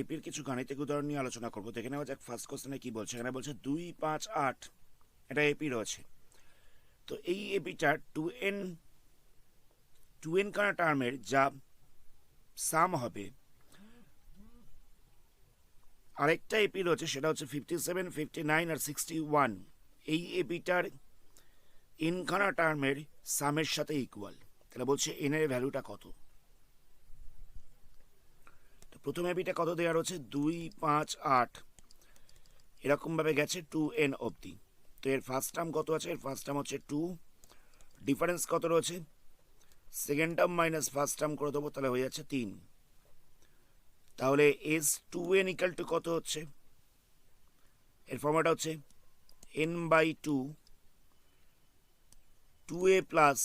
এপির কিছু গাণিতিক উদাহরণ নিয়ে আলোচনা করবো। দেখে নেওয়া যাক ফার্স্ট কোশ্চেনে কি বলছে। এখানে বলছে 2, 5, 8 এটা এপি রয়েছে। তো এই এপিটা 2n কানা টার্মের যা সাম হবে, আরেকটা এপি রয়েছে সেটা হচ্ছে 57, 59 আর 61। এই এপিটার এন খানা টার্মের সামের সাথে ইকুয়াল। তাহলে বলছে এন এর ভ্যালুটা কত। তো প্রথম এপিটা কত দেওয়া রয়েছে 2, 5, 8 এরকমভাবে গেছে 2n অবধি। তো এর ফার্স্ট টার্ম কত আছে? এর ফার্স্ট টার্ম হচ্ছে 2, ডিফারেন্স কত রয়েছে? Second term minus first term করে দেবো, তাহলে হয়ে যাচ্ছে 3। তাহলে এস 2n ইকাল টু কত হচ্ছে? এর ফর্মুলাটা হচ্ছে n/2 2a plus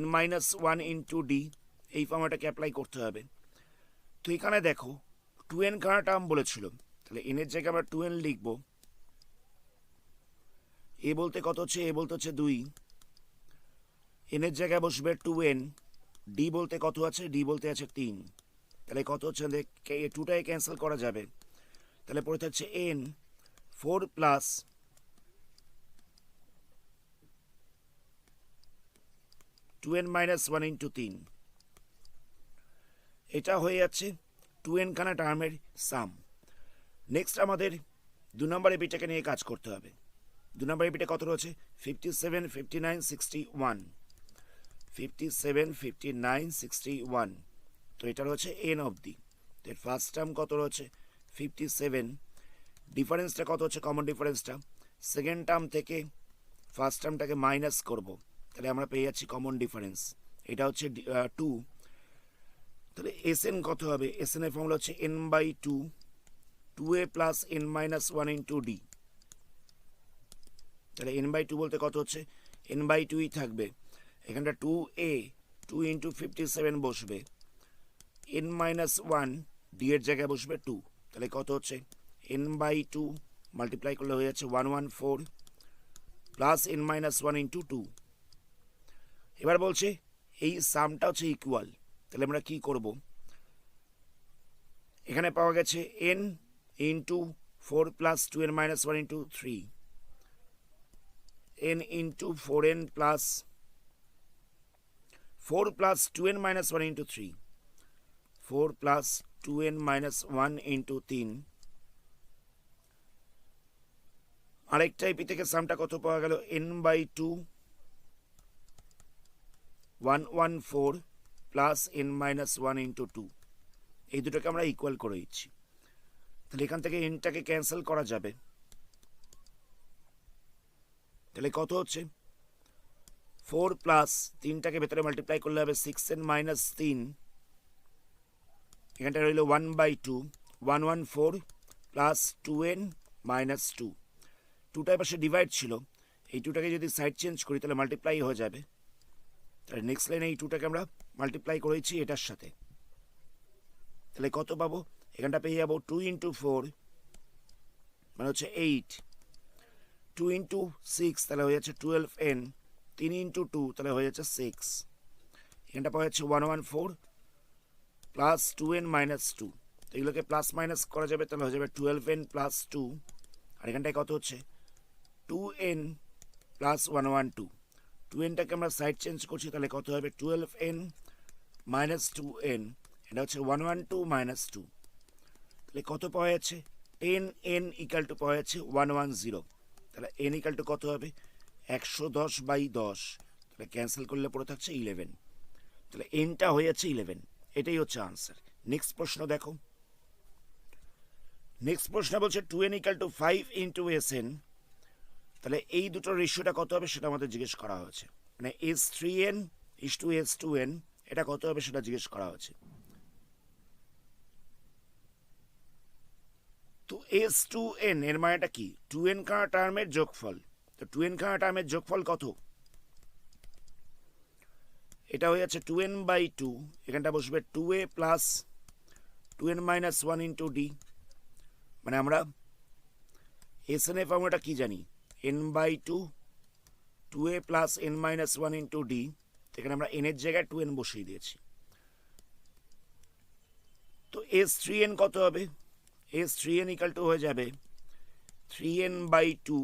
n-1 into D. এই ফর্মুলাটাকে অ্যাপ্লাই করতে হবে। তো এখানে দেখো 2n খানা টার্ম বলেছিল, তাহলে n এর জায়গায় আমরা 2n লিখব। এ বলতে কত হচ্ছে? এ বলতে হচ্ছে 2, n এর জায়গায় বসবে 2n। ডি বলতে কত আছে? ডি বলতে আছে 3। তাহলে কত হচ্ছে? 2টাকে ক্যান্সেল করা যাবে, তাহলে পড়ে থাকছে n 4 প্লাস 2n-1 ইন্টু 3। এটা হয়ে যাচ্ছে 2n খানা টার্মের সাম। নেক্সট আমাদের 2 নম্বর এপিটাকে নিয়ে কাজ করতে হবে। 2 নম্বর এপিটা কত রয়েছে? 57, 59, 61। 57, 59, 61। তো এটা রয়েছে n অবধি। তো এর ফার্স্ট টার্ম কত রয়েছে? 57। ডিফারেন্সটা কত হচ্ছে? কমন ডিফারেন্সটা সেকেন্ড টার্ম থেকে ফার্স্ট টার্মটাকে মাইনাস করব, তাহলে আমরা পেয়ে যাচ্ছি কমন ডিফারেন্স। এটা হচ্ছে 2। তাহলে এস এন কত হবে? এস এন এর ফর্মুলা হচ্ছে n/2 2a plus n-1 into D. তাহলে n/2 বলতে কত হচ্ছে? n/2ই থাকবে। এখানটা 2a 2 ইন্টু 57 বসবে, n-1 ডি এর জায়গায় বসবে 2। তাহলে কত হচ্ছে? n/2 মাল্টিপ্লাই করলে হয়ে যাচ্ছে 114 প্লাস n-1 ইন্টু 2। এবার বলছে এই সামটা হচ্ছে ইকুয়াল। তাহলে আমরা কি করব? এখানে পাওয়া গেছে n into 4 plus 2n-1 into 3, n into 4n plus 4 plus 2n-1 into 3, 4 plus 2n-1 into 3। আরেকটা এপি থেকে সামটা কত পাওয়া গেল? n/2 114 plus n-1 into 2। এই দুটোকে আমরা ইকুয়াল করে দিচ্ছি। তাহলে এখান থেকে এনটাকে ক্যান্সেল করা যাবে, তাহলে কত হচ্ছে? 4 প্লাস 3টাকে ভেতরে মাল্টিপ্লাই করলে হবে 6n-3। এখানটা রইল 1/2 114 প্লাস 2n-2। 2টার পাশে ডিভাইড ছিল, এই 2টাকে যদি সাইড চেঞ্জ করি তাহলে মাল্টিপ্লাই হয়ে যাবে। তাহলে নেক্সট লাইনে এই 2টাকে আমরা মাল্টিপ্লাই করেছি এটার সাথে, তাহলে কত পাবো? এখানটা পেয়ে যাবো 2 ইন্টু 4 মানে হচ্ছে 8, 2 ইন্টু 6 তাহলে হয়ে যাচ্ছে 12n, 3 ইন্টু 2 তাহলে হয়ে যাচ্ছে 6। এখানটা পাওয়া যাচ্ছে 114 প্লাস 2n-2। তো এগুলোকে প্লাস মাইনাস করা যাবে, তাহলে হয়ে যাবে 12n প্লাস 2। আর এখানটায় কত হচ্ছে? 2n plus 112। 2nটাকে আমরা সাইড চেঞ্জ করছি, তাহলে কত হবে? 12n minus 2n। এটা হচ্ছে 112 মাইনাস 2। তাহলে কত পাওয়া যাচ্ছে? 10n ইকাল টু পাওয়া যাচ্ছে 110। তাহলে n ইকাল টু কত হবে? 110/10। তাহলে ক্যান্সেল করলে পড়ে থাকছে 11। তাহলে nটা হয়ে যাচ্ছে 11। এটাই হচ্ছে আনসার। নেক্সট প্রশ্ন দেখো। নেক্সট প্রশ্ন বলছে 2n equal to 5 into sn। তাহলে এই দুটোর রেশিওটা কত হবে সেটা আমাদের জিজ্ঞেস করা হয়েছে। মানে s3n ইস টু s2n এটা কত হবে সেটা জিজ্ঞেস করা হয়েছে। তো s2n এর মানেটা কি? 2n খানা টার্মের যোগফল। তো 2n খানা টার্মের যোগফল কত? এটা হয়ে যাচ্ছে 2n/2। এখানটা বসবে 2a plus 2n-1 into D. মানে আমরা sn এর ফর্মুলাটা কি জানি? n/2 2a plus n-1 into D. এখানে আমরা n এর জায়গায় 2n বসিয়ে দিয়েছি। তো এস থ্রি এন কত হবে? S three n equal to হয়ে যাবে 3n by 2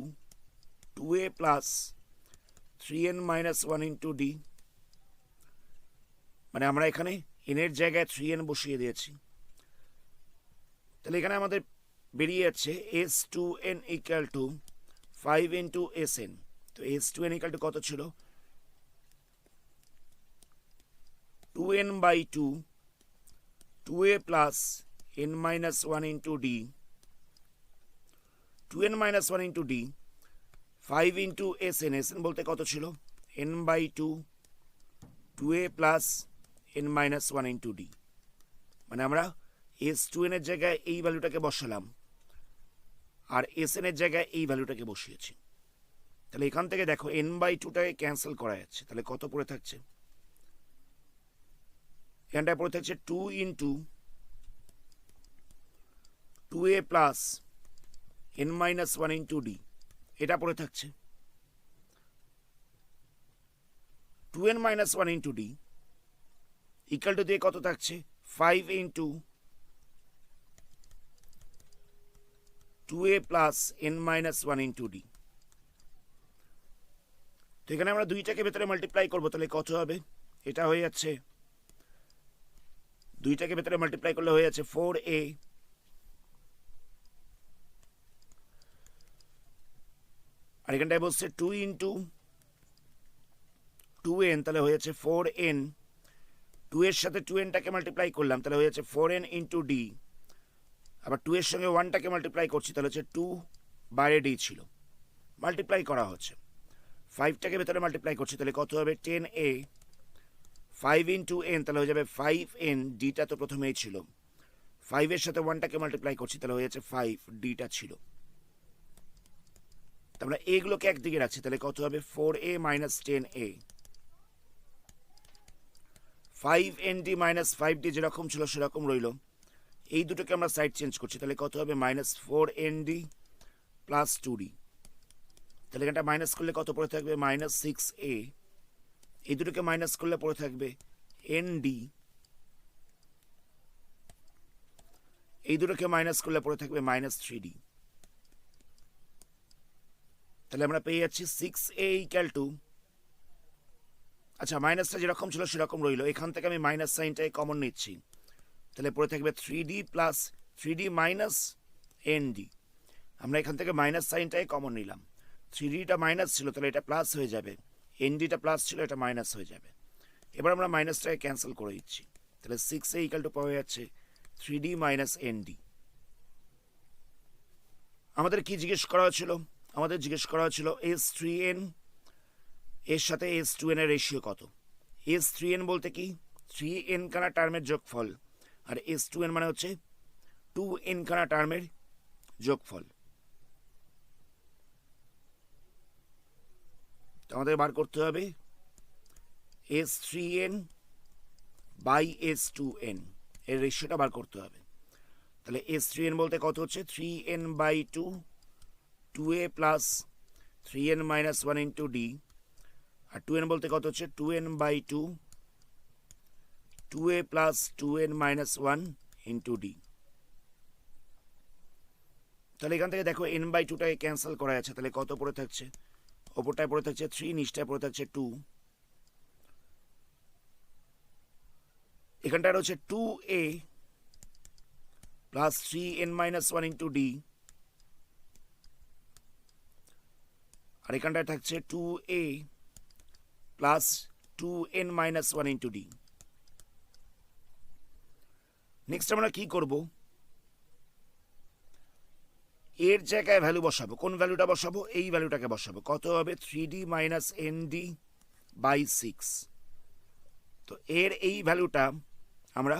2a plus 3n minus 1 into D. মানে আমরা এখানে এনের জায়গায় 3n বসিয়ে দিয়েছি। তাহলে এখানে আমাদের বেরিয়ে যাচ্ছে S two N equal to 5 into S N. তো S two N equal to কত ছিল? 2n by 2 2a plus n minus 1 into D 2n minus 1 into D 5 into S N বলতে কত ছিল? n by 2 2a plus n minus 1 into D. মানে আমরা S two এনের জায়গায় এই ভ্যালুটাকে বসালাম আর এস এর জায়গায় এই ভ্যালুটাকে বসিয়েছি। তাহলে এখান থেকে দেখো n বাই 2টাকে ক্যান্সেল করা যাচ্ছে। তাহলে কত পড়ে থাকছে? এখানটায় পড়ে থাকছে 2 into 2a plus n minus 1 into D. এটা পড়ে থাকছে 2n minus 1 into D equal two দিয়ে কত থাকছে? 5 into 2a plus n minus 1 into D. তো এখানে আমরা দুইটাকে ভেতরে মাল্টিপ্লাই করবো, তাহলে কত হবে? এটা হয়ে যাচ্ছে, দুইটাকে ভেতরে মাল্টিপ্লাই করলে হয়ে যাচ্ছে 4a আর এখানটায় বসছে 2 ইন্টু 2n, তাহলে হয়ে যাচ্ছে 4n। 2 এর সাথে 2nটাকে মাল্টিপ্লাই করলাম, তাহলে হয়ে যাচ্ছে 4n ইন্টু ডি। আবার 2 এর সঙ্গে 1টাকে মাল্টিপ্লাই করছি, তাহলে হচ্ছে 2 বাইরে ডি ছিল, মাল্টিপ্লাই করা হচ্ছে। 5টাকে ভেতরে মাল্টিপ্লাই করছি, তাহলে কত হবে? 10a 5 ইন্টু n, তাহলে হয়ে যাবে 5n। ডিটা তো প্রথমেই ছিল, 5 এর সাথে 1টাকে মাল্টিপ্লাই করছি, তাহলে হয়ে যাচ্ছে 5 ডিটা ছিল। আমরা এগুলোকে একদিকে রাখছি, তাহলে কত হবে? 4a minus 10a। 5nd minus 5d যেরকম ছিল সেরকম রইল। এই দুটোকে আমরা সাইড চেঞ্জ করছি, তাহলে কত হবে? Minus 4nd plus 2d। তাহলে এখানটা মাইনাস করলে কত পড়ে থাকবে? Minus 6a। এই দুটোকে মাইনাস করলে পড়ে থাকবে nd। এই দুটোকে মাইনাস করলে পড়ে থাকবে মাইনাস 3d। তাহলে আমরা পেয়ে যাচ্ছি 6a ইকাল টু, আচ্ছা মাইনাসটা যেরকম ছিল সেরকম রইল, এখান থেকে আমি মাইনাস সাইনটাই কমন নিচ্ছি, তাহলে পড়ে থাকবে 3d plus 3d minus nd। আমরা এখান থেকে মাইনাস সাইনটাই কমন নিলাম, 3dটা মাইনাস ছিল তাহলে এটা প্লাস হয়ে যাবে, ndটা প্লাস ছিল এটা মাইনাস হয়ে যাবে। এবার আমরা মাইনাসটাকে ক্যান্সেল করে দিচ্ছি, তাহলে 6a ইকাল টু পাওয়া যাচ্ছে 3d মাইনাস nd। আমাদের কি জিজ্ঞেস করা হয়েছিল? আমাদের জিজ্ঞেস করা হয়েছিল s3n এর সাথে s2n এর রেশিও কত। s3n বলতে কি? 3n খানা টার্মের যোগফল, আর s2n মানে হচ্ছে 2n খানা টার্মের যোগফল। আমাদের বার করতে হবে s3n বাই s2n এর রেশিওটা বার করতে হবে। তাহলে s3n বলতে কত হচ্ছে? 3n by 2 2a plus 3n minus 1 into D. আর 2n বলতে কত হচ্ছে? 2n by 2 2a plus 2n minus 1 into D. তাহলে এখান থেকে দেখো n বাই 2টাকে ক্যান্সেল করা যাচ্ছে, তাহলে কত পড়ে থাকছে? ওপরটায় পড়ে থাকছে 3, নিচটায় পড়ে থাকছে 2। এখানটায় রয়েছে 2a plus 3n minus 1 into D, আর এখানটায় থাকছে 2a plus 2n minus 1 into D. Next আমরা কি করব? এর জায়গায় ভ্যালু বসাবো। কোন ভ্যালুটা বসাবো? এই ভ্যালুটাকে বসাবো। কত হবে? 3d minus nd by 6। তো এর এই ভ্যালুটা আমরা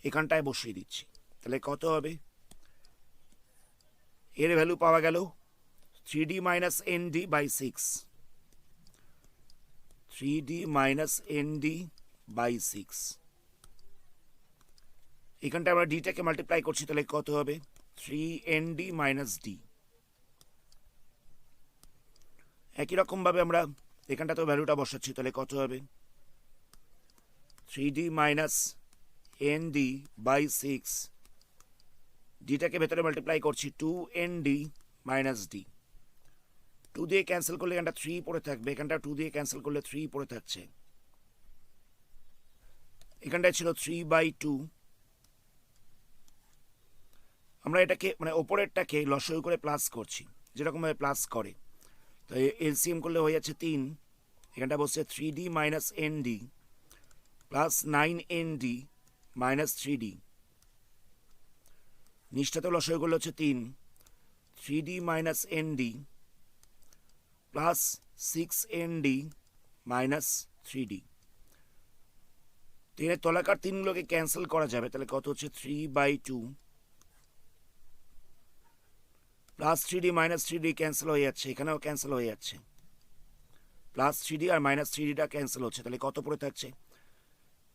এখানটায় বসিয়ে দিচ্ছি, তাহলে কত হবে? এর ভ্যালু পাওয়া গেল 3d minus nd by 6। 3d minus nd by 6। এখানটা আমরা ডিটাকে মাল্টিপ্লাই করছি, তাহলে কত হবে? 3nd minus d। একই রকম ভাবে আমরা এখানটা তো ভ্যালুটা বসাচ্ছি, তাহলে কত হবে? 3d minus N D by six, ডিটাকে ভেতরে মাল্টিপ্লাই করছি, two N D minus D. Two দিয়ে ক্যান্সেল করলে এখানটা থ্রি পড়ে থাকবে, এখানটা টু দিয়ে ক্যান্সেল করলে থ্রি পড়ে থাকছে, এখানটায় ছিল থ্রি বাই টু। আমরা এটাকে মানে ওপরেরটাকে লসাগু করে প্লাস করছি, যেরকমভাবে প্লাস করে। তো এলসিএম করলে হয়ে যাচ্ছে তিন, এখানটা বসছে three D minus N d plus nine n D minus three d. নিচটাতেও লসাগু করলে হচ্ছে তিন, three D minus N d plus six n D minus three d. তিনের তলাকার তিনগুলোকে ক্যান্সেল করা যাবে, তাহলে কত হচ্ছে three by two plus three D minus three d cancel হয়ে যাচ্ছে, এখানেও ক্যান্সেল হয়ে যাচ্ছে, প্লাস থ্রি ডি আর মাইনাস থ্রি ডিটা ক্যান্সেল হচ্ছে, তাহলে কত পড়ে থাকছে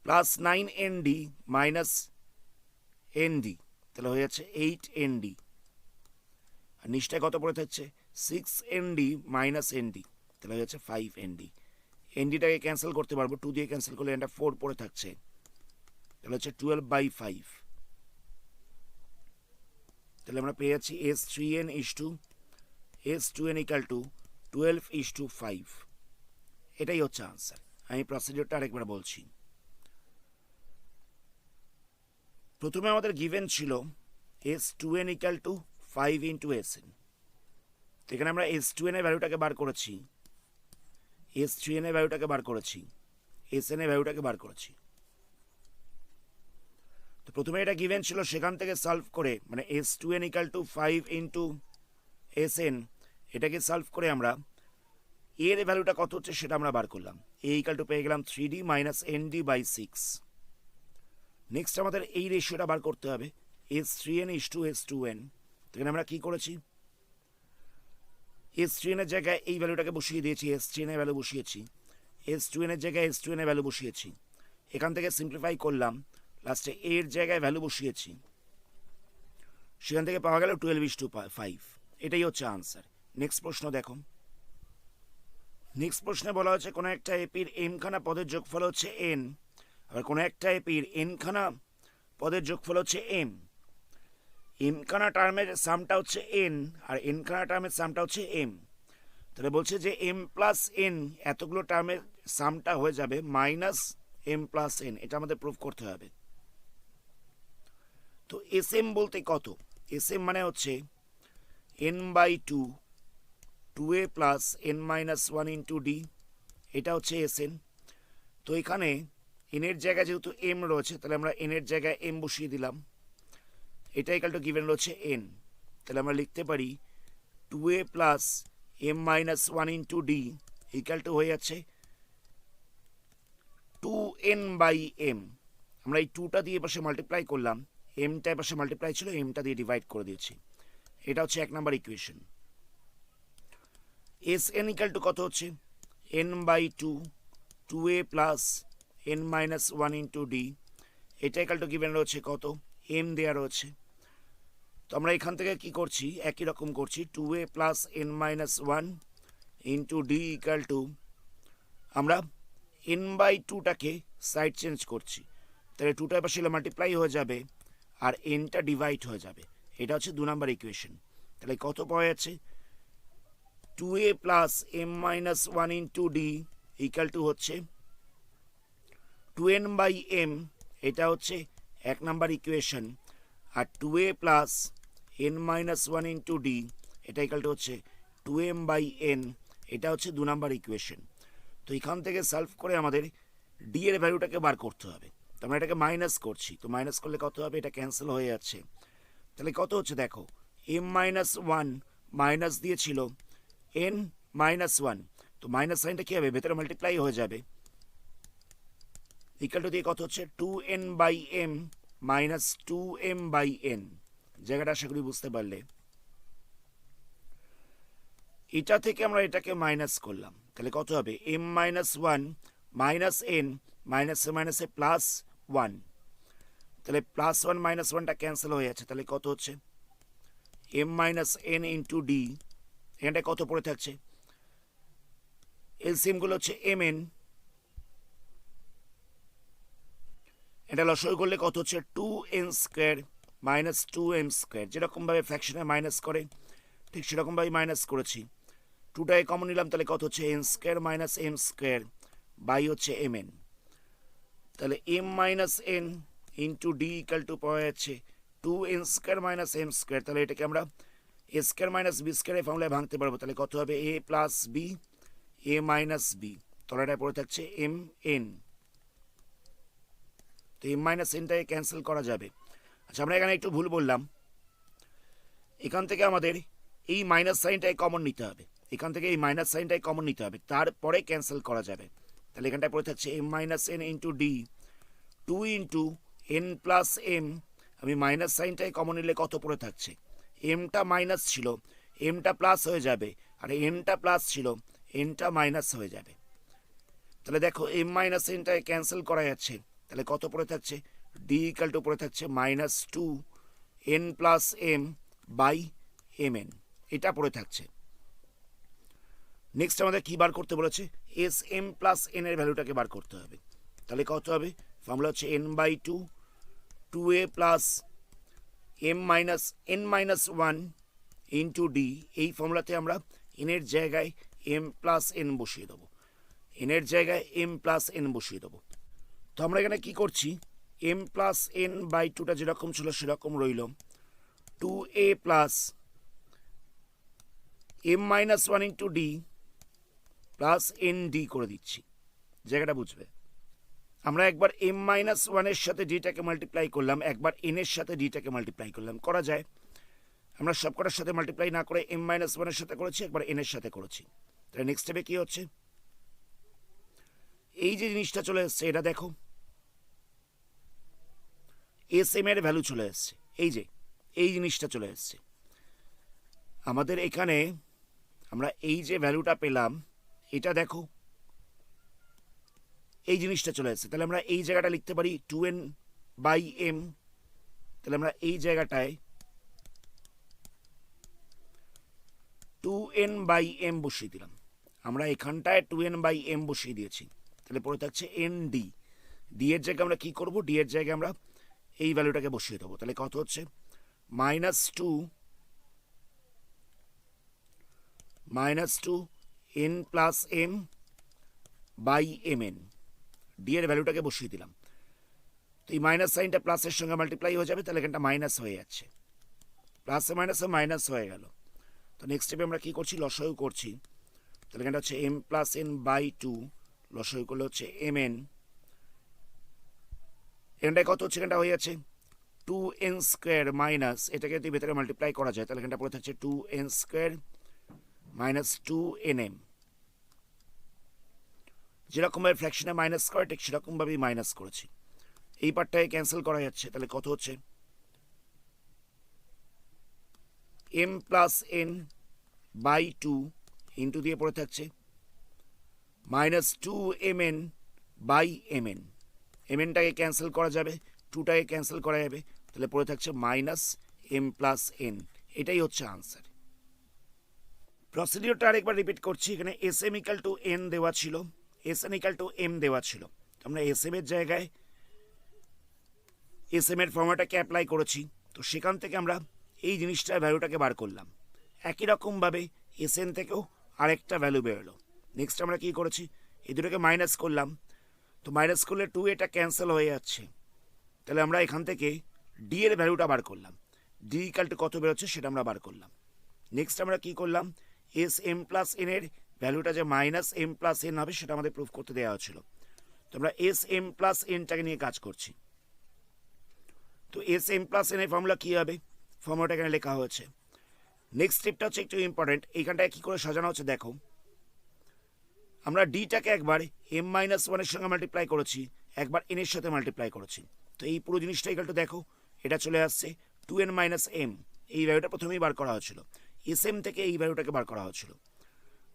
plus nine n D minus N d, তাহলে হয়ে যাচ্ছে এইট এন ডি। আর নিচটায় কত পড়ে থাকছে six n D minus N d, তাহলে হয়ে যাচ্ছে ফাইভ এন ডি। এন ডিটাকে ক্যান্সেল করতে পারবো, টু দিয়ে ক্যান্সেল করলে এটা ফোর পড়ে থাকছে, তাহলে হচ্ছে টুয়েলভ বাই ফাইভ। তাহলে আমরা পেয়ে যাচ্ছি S three n is to S two N equal to twelve is to five. এটাই হচ্ছে আনসার। আমি প্রসিডিওরটা আরেকবার বলছি। প্রথমে আমাদের গিভেন ছিল S two N equal to five into S N. তো এখানে আমরা এস টু এন এর ভ্যালুটাকে বার করেছি, এস থ্রি এন এর ভ্যালুটাকে বার করেছি, এস এন এর ভ্যালুটাকে বার করেছি। তো প্রথমে এটা গিভেন ছিল, সেখান থেকে সলভ করে মানে S two N equal to five into S n, এটাকে সলভ করে আমরা এর ভ্যালুটা কত হচ্ছে সেটা আমরা বার করলাম। এ ইকাল টু পেয়ে গেলাম three D minus N D by six. Next আমাদের এই রেশিওটা বার করতে হবে, S three n is to S two n. এখানে আমরা কি করেছি, এস থ্রি এনের জায়গায় এই ভ্যালুটাকে বসিয়ে দিয়েছি, এস থ্রি এনের ভ্যালু বসিয়েছি, এস টু এনের জায়গায় এস টু এনের ভ্যালু বসিয়েছি, এখান থেকে সিম্পলিফাই করলাম, লাস্টে এর জায়গায় ভ্যালু বসিয়েছি, সেখান থেকে পাওয়া গেল টুয়েলভ ইস টু ফাইভ। এটাই হচ্ছে আনসার। নেক্সট প্রশ্ন দেখো। নেক্সট প্রশ্নে বলা হচ্ছে কোনো একটা এপির এম খানা পদের যোগফল হচ্ছে এন, আবার কোনো একটা এপির এন খানা পদের যোগফল হচ্ছে এম। এম খানা টার্মের সামটা হচ্ছে এন আর এন খানা টার্মের সামটা হচ্ছে এম। তাহলে বলছে যে এম প্লাস এন এতগুলো টার্মের সামটা হয়ে যাবে মাইনাস এম প্লাস এন, এটা আমাদের প্রুফ করতে হবে। তো এস এম বলতে কত, এস এম মানে হচ্ছে n by two, two A plus n minus one into D, এটা হচ্ছে এস এন। তো এখানে এনের জায়গায় যেহেতু এম রয়েছে, তাহলে আমরা এনের জায়গায় এম বসিয়ে দিলাম, এটা ইকাল টু গিভেন রয়েছে এন। তাহলে আমরা লিখতে পারি two A plus M minus one into D equal to হয়ে যাচ্ছে টু এন বাই এম। আমরা এই টুটা দিয়ে পাশে মাল্টিপ্লাই করলাম, এমটা পাশে মাল্টিপ্লাই ছিল, এমটা দিয়ে ডিভাইড করে দিয়েছি। এটা হচ্ছে এক number equation. S n equal to কত হচ্ছে n by two, two A plus n minus one into D, এটা ইকাল টু গিভেন রয়েছে কত এম দেওয়া রয়েছে। তো আমরা এখান থেকে কি করছি, একই রকম করছি, two A plus n minus one into D equal to, আমরা এন বাই টুটাকে সাইড চেঞ্জ করছি, তাহলে টুটার পাশে মাল্টিপ্লাই হয়ে যাবে আর এনটা ডিভাইড হয়ে যাবে। এটা হচ্ছে দু নাম্বার ইকুয়েশন। তাহলে কত পাওয়া যাচ্ছে two A plus M minus one into D equal to হচ্ছে টু এন বাই এম, এটা হচ্ছে এক নাম্বার ইকুয়েশন। আর টু এ plus n minus one into D, এটা ইকাল টু হচ্ছে টু এম বাই এন, এটা হচ্ছে দু নাম্বার ইকুয়েশন। তো এখান থেকে সলভ করে আমাদের ডি এর ভ্যালুটাকে বার করতে হবে। তো আমরা এটাকে মাইনাস করছি, তো মাইনাস করলে কত হবে, এটা ক্যান্সেল হয়ে যাচ্ছে। তাহলে কত হচ্ছে দেখো, এম মাইনাস ওয়ান মাইনাস দিয়েছিল এন মাইনাস ওয়ান, তো মাইনাস সাইনটা কী হবে, ভেতরে মাল্টিপ্লাই হয়ে যাবে, ইকাল টু দিয়ে কত হচ্ছে two n by M minus two M by n. জায়গাটা আশা করি বুঝতে পারলে। এটা থেকে আমরা এটাকে মাইনাস করলাম, তাহলে কত হবে M minus one minus n, মাইনাসে মাইনাসে প্লাস ওয়ান, তাহলে প্লাস ওয়ান মাইনাস ওয়ানটা ক্যান্সেল হয়ে যাচ্ছে, তাহলে কত হচ্ছে M minus n into D, এখানটায় কত পড়ে থাকছে, এলসিএমগুলো হচ্ছে এম এন, এটা লসাগু করলে কত হচ্ছে 2n² মাইনাস 2m², যেরকমভাবে ফ্র্যাকশনে মাইনাস করে ঠিক সেরকমভাবেই মাইনাস করেছি। 2টাকে কমন নিলাম, তাহলে কত হচ্ছে n² মাইনাস m² বাই হচ্ছে mn। তাহলে m minus n into D equal two পাওয়া যাচ্ছে 2n² মাইনাস m²। তাহলে এটাকে আমরা a² মাইনাস b² এর ফর্মুলায় ভাঙতে পারবো। তাহলে কত হবে a plus b a minus b, তলাটায় পড়ে থাকছে এম এন। তো এম মাইনাস এনটাকে ক্যান্সেল করা যাবে। আচ্ছা, আমরা এখানে একটু ভুল বললাম, এখান থেকে আমাদের এই মাইনাস সাইনটাই কমন নিতে হবে, এখান থেকে এই মাইনাস সাইনটাই কমন নিতে হবে, তারপরে ক্যান্সেল করা যাবে। তাহলে এখানটায় পড়ে থাকছে M minus n into D, 2 into n plus M. আমি মাইনাস সাইনটাই কমন নিলে কত পড়ে থাকছে, এমটা মাইনাস ছিল এমটা প্লাস হয়ে যাবে, আর এনটা প্লাস ছিল এনটা মাইনাস হয়ে যাবে। তাহলে দেখো এম মাইনাস এনটাকে ক্যান্সেল করা যাচ্ছে, তাহলে কত পড়ে থাকছে ডি ইকাল টু পড়ে থাকছে minus 2 n plus M by M n, এটা পড়ে থাকছে। নেক্সট আমাদের কি বার করতে বলেছে, এস এম প্লাস এন এর ভ্যালুটাকে বার করতে হবে। তাহলে কত হবে, ফর্মুলা হচ্ছে n by 2 2a plus M minus n minus 1 into D. এই ফর্মুলাতে আমরা এনের জায়গায় এম প্লাস এন বসিয়ে দেবো, এনের জায়গায় এম প্লাস এন বসিয়ে দেবো। তো আমরা এখানে কি করছি, এম প্লাস এন বাই 2টা যেরকম ছিল সেরকম রইল, 2a plus M minus 1 into D plus n D করে দিচ্ছি, জায়গাটা বুঝবে। আমরা একবার এম মাইনাস 1-এর সাথে ডিটাকে মাল্টিপ্লাই করলাম, একবার এনের সাথে ডিটাকে মাল্টিপ্লাই করলাম, করা যায়। আমরা সবকটার সাথে মাল্টিপ্লাই না করে এম মাইনাস 1-এর সাথে করেছি, একবার এনের সাথে করেছি। তাহলে নেক্সট স্টেপে কি হচ্ছে, এই যে জিনিসটা চলে এসছে এটা দেখো, এস এম এর ভ্যালু চলে এসছে, এই যে এই জিনিসটা চলে এসছে আমাদের এখানে। আমরা এই যে ভ্যালুটা পেলাম এটা দেখো, এই জিনিসটা চলে এসছে। তাহলে আমরা এই জায়গাটা লিখতে পারি 2n বাই এম। তাহলে আমরা এই জায়গাটায় 2n বাই এম বসিয়ে দিলাম, আমরা এখানটায় 2n বাই এম বসিয়ে দিয়েছি। তাহলে পড়ে থাকছে এন ডি, ডি এর জায়গায় আমরা কি করব, ডি এর জায়গায় আমরা এই ভ্যালুটাকে বসিয়ে দেবো। তাহলে কত হচ্ছে minus 2 n plus M by M n, D এর ভ্যালুটাকে বসিয়ে দিলাম। তো এই মাইনাস সাইনটা প্লাসের সঙ্গে মাল্টিপ্লাই হয়ে যাবে, তাহলে এখানটা মাইনাস হয়ে যাচ্ছে, প্লাসে মাইনাসে মাইনাস হয়ে গেল। তো নেক্সট স্টেপে আমরা কি করছি, লসাগু করছি। তাহলে এখানটা হচ্ছে এম প্লাস এন বাই 2, লসাগু করলে হচ্ছে এম এন। এখানটায় কত হচ্ছে, এখানটা হয়ে যাচ্ছে 2n² মাইনাস, এটাকে যদি ভেতরে মাল্টিপ্লাই করা যায় তাহলে এখানটা পড়ে থাকছে 2n² মাইনাস 2nm। যেরকমভাবে ফ্র্যাকশনে মাইনাস করে ঠিক সেরকমভাবেই মাইনাস করেছি। এই পার্টটাকে ক্যান্সেল করা যাচ্ছে, তাহলে কত হচ্ছে m plus n by 2 into দিয়ে পড়ে থাকছে মাইনাস 2mn বাই mn। mnটাকে ক্যান্সেল করা যাবে, 2টাকে ক্যান্সেল করা যাবে, তাহলে পড়ে থাকছে মাইনাস এম প্লাস এন। এটাই হচ্ছে আনসার। প্রসিডিওরটা আরেকবার রিপিট করছি। এখানে S M equal to n দেওয়া ছিল, S n equal to M দেওয়া ছিল। আমরা এস এম এর জায়গায় এস এম এর ফর্মুলাটাকে অ্যাপ্লাই করেছি। তো সেখান থেকে আমরা এই জিনিসটার ভ্যালুটাকে বার করলাম। একই রকমভাবে এস এন থেকেও আরেকটা ভ্যালু বেরোলো। নেক্সট আমরা কি করেছি, এই দুটোকে মাইনাস করলাম। তো মাইনাস করলে 2 এটা ক্যান্সেল হয়ে যাচ্ছে, তাহলে আমরা এখান থেকে ডি এর ভ্যালুটা বার করলাম। ডি ইকাল টু কত বেরোচ্ছে সেটা আমরা বার করলাম। নেক্সট আমরা কি করলাম, এস এম প্লাস এন এর ভ্যালুটা যে মাইনাস এম প্লাস এন হবে সেটা আমাদের প্রুফ করতে দেওয়া হচ্ছিল। তো আমরা এস এম প্লাস এনটাকে নিয়ে কাজ করছি। তো এস এম প্লাস এন এর ফর্মুলা কী হবে, ফর্মুলাটা এখানে লেখা হয়েছে। নেক্সট স্টেপটা হচ্ছে একটু ইম্পর্টেন্ট, এইখানটায় কী করে সাজানো হচ্ছে দেখো। আমরা ডিটাকে একবার এম মাইনাস 1-এর সঙ্গে মাল্টিপ্লাই করেছি, একবার এনের সাথে মাল্টিপ্লাই করেছি। তো এই পুরো জিনিসটা একটু দেখো, এটা চলে আসছে 2n মাইনাস এম। এই ভ্যালুটা প্রথমেই বার করা হচ্ছিল, এস এম থেকে এই ভ্যালুটাকে বার করা হচ্ছিল,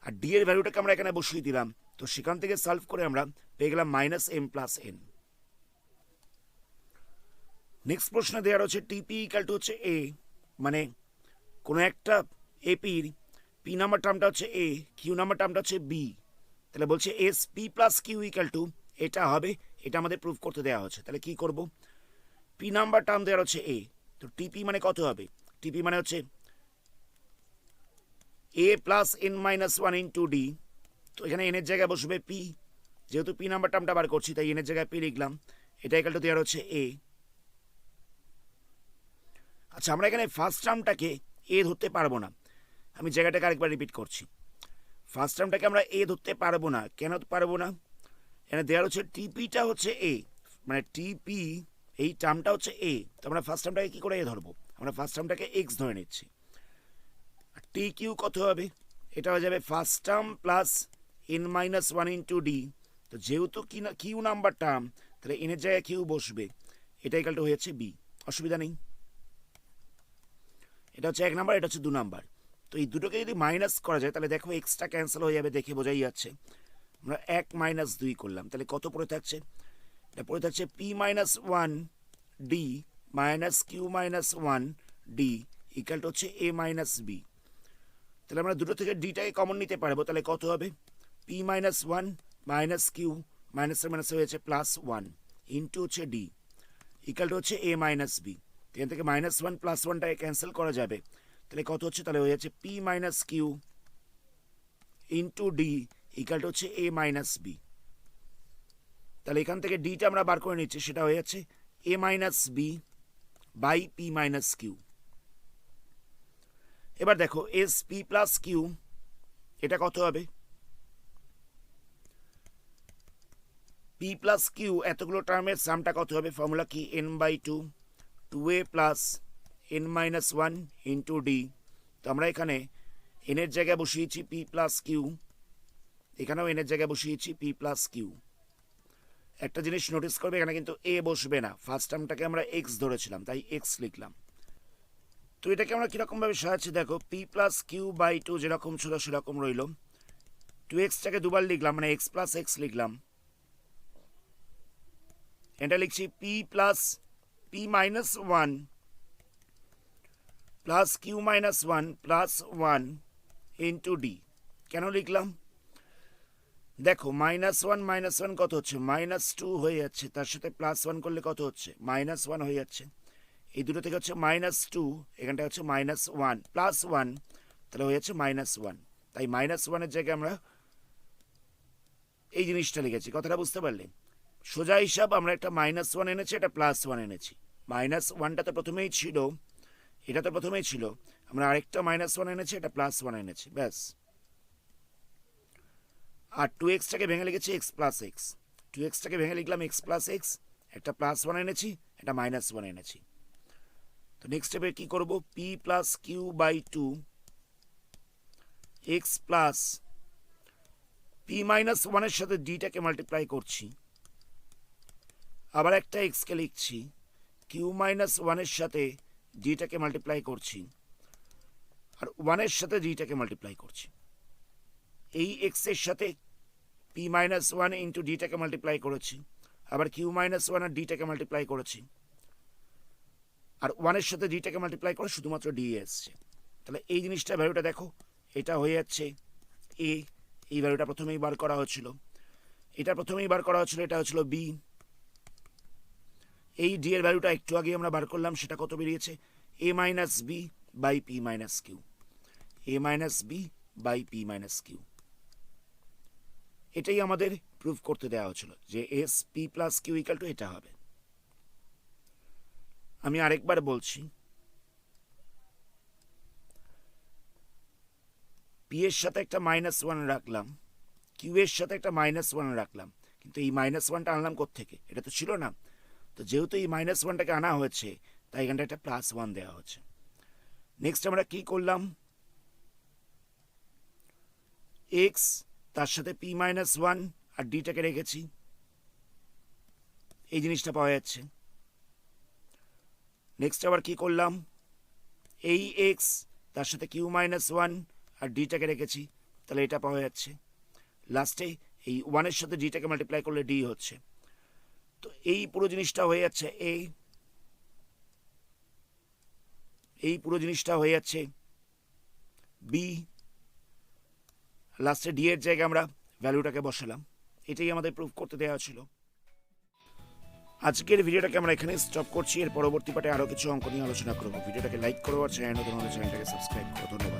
আর ডি এর ভ্যালুটাকে আমরা এখানে বসিয়ে দিলাম। তো সেখান থেকে সলভ করে আমরা পেয়ে গেলাম minus M plus n. Next প্রশ্ন দেওয়ার হচ্ছে টিপি ইকাল টু হচ্ছে এ, মানে কোনো একটা এপির পি নাম্বার টার্মটা হচ্ছে এ, কিউ নাম্বার টার্মটা হচ্ছে বি। তাহলে বলছে S P plus Q equal to, এটা হবে এটা আমাদের প্রুফ করতে দেওয়া হচ্ছে। তাহলে কি করব, পি নাম্বার টার্ম দেওয়া হচ্ছে এ, তো টিপি মানে কত হবে, টিপি মানে হচ্ছে a plus n minus one into D. তো এখানে এনের জায়গায় বসবে পি, যেহেতু পি নাম্বার টার্মটা বার করছি তাই এনের জায়গায় পি লিখলাম, এটা ইকুয়াল টু দেওয়া হচ্ছে এ। আচ্ছা, আমরা এখানে ফার্স্ট টার্মটাকে এ ধরতে পারবো না, আমি জায়গাটাকে আরেকবার রিপিট করছি। ফার্স্ট টার্মটাকে আমরা এ ধরতে পারবো না, কেন পারবো না, এখানে দেওয়া হচ্ছে টিপিটা হচ্ছে এ, মানে টিপি এই টার্মটা হচ্ছে এ, তো আমরা ফার্স্ট টার্মটাকে কী করে এ ধরবো, আমরা ফার্স্ট টার্মটাকে এক্স ধরে নিচ্ছি। টি কিউ কত হবে, এটা হয়ে যাবে first term plus n minus one into D. তো যেহেতু কিউ নাম্বার টার্ম, তাহলে এনের জায়গায় কিউ বসবে, এটা ইকালটা হয়েছে বি, অসুবিধা নেই। এটা হচ্ছে 1 নাম্বার, এটা হচ্ছে 2 নাম্বার। তো এই দুটোকে যদি মাইনাস করা যায় তাহলে দেখো এক্সট্রা ক্যান্সেল হয়ে যাবে, দেখে বোঝাই যাচ্ছে। আমরা 1 মাইনাস 2 করলাম, তাহলে কত পড়ে থাকছে, এটা পড়ে থাকছে p minus one d minus q minus one d ইকালটা হচ্ছে এ মাইনাস বি। তাহলে আমরা দুটো থেকে ডিটাকে কমন নিতে পারবো, তাহলে কত হবে, p minus one minus q মাইনাসের মাইনাস হয়েছে প্লাস ওয়ান ইন্টু হচ্ছে ডি ইকালটা হচ্ছে এ মাইনাস বি। এখান থেকে মাইনাস ওয়ান প্লাস ওয়ানটাকে ক্যান্সেল করা যাবে, তাহলে কত হচ্ছে, তাহলে হয়ে যাচ্ছে p minus q into d ইকালটা হচ্ছে এ মাইনাস বি। তাহলে এখান থেকে ডিটা আমরা বার করে নিচ্ছি, সেটা হয়ে যাচ্ছে a minus b by p minus q. এবার দেখো এস পি প্লাস কিউ, এটা কত হবে, পি প্লাস কিউ এতগুলো টার্মের সামটা কত হবে, ফর্মুলা কি n by two, two A plus n minus one into D. তো আমরা এখানে এনের জায়গায় বসিয়েছি পি প্লাস কিউ, এখানেও এনের জায়গায় বসিয়েছি পি প্লাস কিউ। একটা জিনিস নোটিস করবে, এখানে কিন্তু এ বসবে না, ফার্স্ট টার্মটাকে আমরা এক্স ধরেছিলাম তাই এক্স লিখলাম। তো এটাকে আমরা কীরকমভাবে সাজাচ্ছি দেখো, P plus Q by two যেরকম ছিল সেরকম রইল, টু এক্সটাকে দুবার লিখলাম মানে এক্স প্লাস এক্স লিখলাম, এটা লিখছি P plus P minus one plus Q minus one plus one into D. কেন লিখলাম দেখো, মাইনাস ওয়ান কত হচ্ছে, মাইনাস টু হয়ে যাচ্ছে, তার সাথে প্লাস ওয়ান করলে কত হচ্ছে, মাইনাস ওয়ান হয়ে যাচ্ছে। এই দুটো থেকে হচ্ছে মাইনাস টু, এখানটা হচ্ছে মাইনাস ওয়ান প্লাস ওয়ান, তাহলে হয়ে যাচ্ছে মাইনাস ওয়ান। তাই মাইনাস ওয়ানের জায়গায় আমরা এই জিনিসটা লিখেছি, কথাটা বুঝতে পারলে। সোজা হিসাব, আমরা একটা মাইনাস ওয়ান এনেছি, একটা প্লাস ওয়ান এনেছি, মাইনাস ওয়ানটা তো প্রথমেই ছিল, এটা তো প্রথমেই ছিল, আমরা আরেকটা মাইনাস ওয়ান এনেছি, এটা প্লাস ওয়ান এনেছি, ব্যাস। আর টু এক্সটাকে ভেঙে লিখেছি এক্স প্লাস এক্স, টু এক্সটাকে ভেঙে লিখলাম এক্স প্লাস এক্স, একটা প্লাস ওয়ান এনেছি, একটা মাইনাস ওয়ান এনেছি। তো নেক্সট স্টেপে কী করবো, P plus Q by two X plus P minus ওয়ানের সাথে ডিটাকে মাল্টিপ্লাই করছি, আবার একটা এক্সকে লিখছি, কিউ মাইনাস ওয়ানের সাথে ডিটাকে মাল্টিপ্লাই করছি, আর ওয়ানের সাথে ডিটাকে মাল্টিপ্লাই করছি। এই এক্সের সাথে পি মাইনাস ওয়ান ইন্টু ডিটাকে মাল্টিপ্লাই করেছি, আবার কিউ মাইনাস ওয়ান আর ডিটাকে মাল্টিপ্লাই করেছি, আর ওয়ানের সাথে ডিটাকে মাল্টিপ্লাই করে শুধুমাত্র ডি এসছে। তাহলে এই জিনিসটা ভ্যালুটা দেখো, এটা হয়ে যাচ্ছে এ, এই ভ্যালুটা প্রথমেই বার করা হচ্ছিল, এটা প্রথমেই বার করা হচ্ছিল, এটা হচ্ছিল বি। এই ডি এর ভ্যালুটা একটু আগে আমরা বার করলাম, সেটা কত বেরিয়েছে, a minus b by p minus q, a minus b by p minus q. এটাই আমাদের প্রুফ করতে দেওয়া হচ্ছিল যে s P plus Q equal to এটা হবে। আমি আরেকবার বলছি, পি এর সাথে একটা মাইনাস ওয়ান রাখলাম, কিউ এর সাথে একটা মাইনাস ওয়ান রাখলাম, কিন্তু এই মাইনাস ওয়ানটা আনলাম কোত্থেকে, এটা তো ছিল না। তো যেহেতু এই মাইনাস ওয়ানটাকে আনা হয়েছে তাই এখানটা একটা প্লাস ওয়ান দেওয়া হচ্ছে। নেক্সট আমরা কি করলাম, এক্স তার সাথে পি মাইনাস ওয়ান আর ডিটাকে রেখেছি, এই জিনিসটা পাওয়া যাচ্ছে। নেক্সট আবার কি করলাম, এই এক্স তার সাথে কিউ মাইনাস ওয়ান আর ডিটাকে রেখেছি, তাহলে এটা পাওয়া যাচ্ছে। লাস্টে এই ওয়ানের সাথে ডিটাকে মাল্টিপ্লাই করলে ডি হচ্ছে। তো এই পুরো জিনিসটা হয়ে যাচ্ছে এ, এই পুরো জিনিসটা হয়ে যাচ্ছে বি, লাস্টে ডি এর জায়গায় আমরা ভ্যালুটাকে বসালাম। এটাই আমাদের প্রুফ করতে দেওয়া ছিল। আজকের ভিডিওটাকে আমরা এখানে স্টপ করছি। এর পরবর্তী পার্টে আরও কিছু অঙ্ক নিয়ে আলোচনা করবো। ভিডিওটাকে লাইক করো আর চ্যানেলটাকে সাবস্ক্রাইব করো। ধন্যবাদ।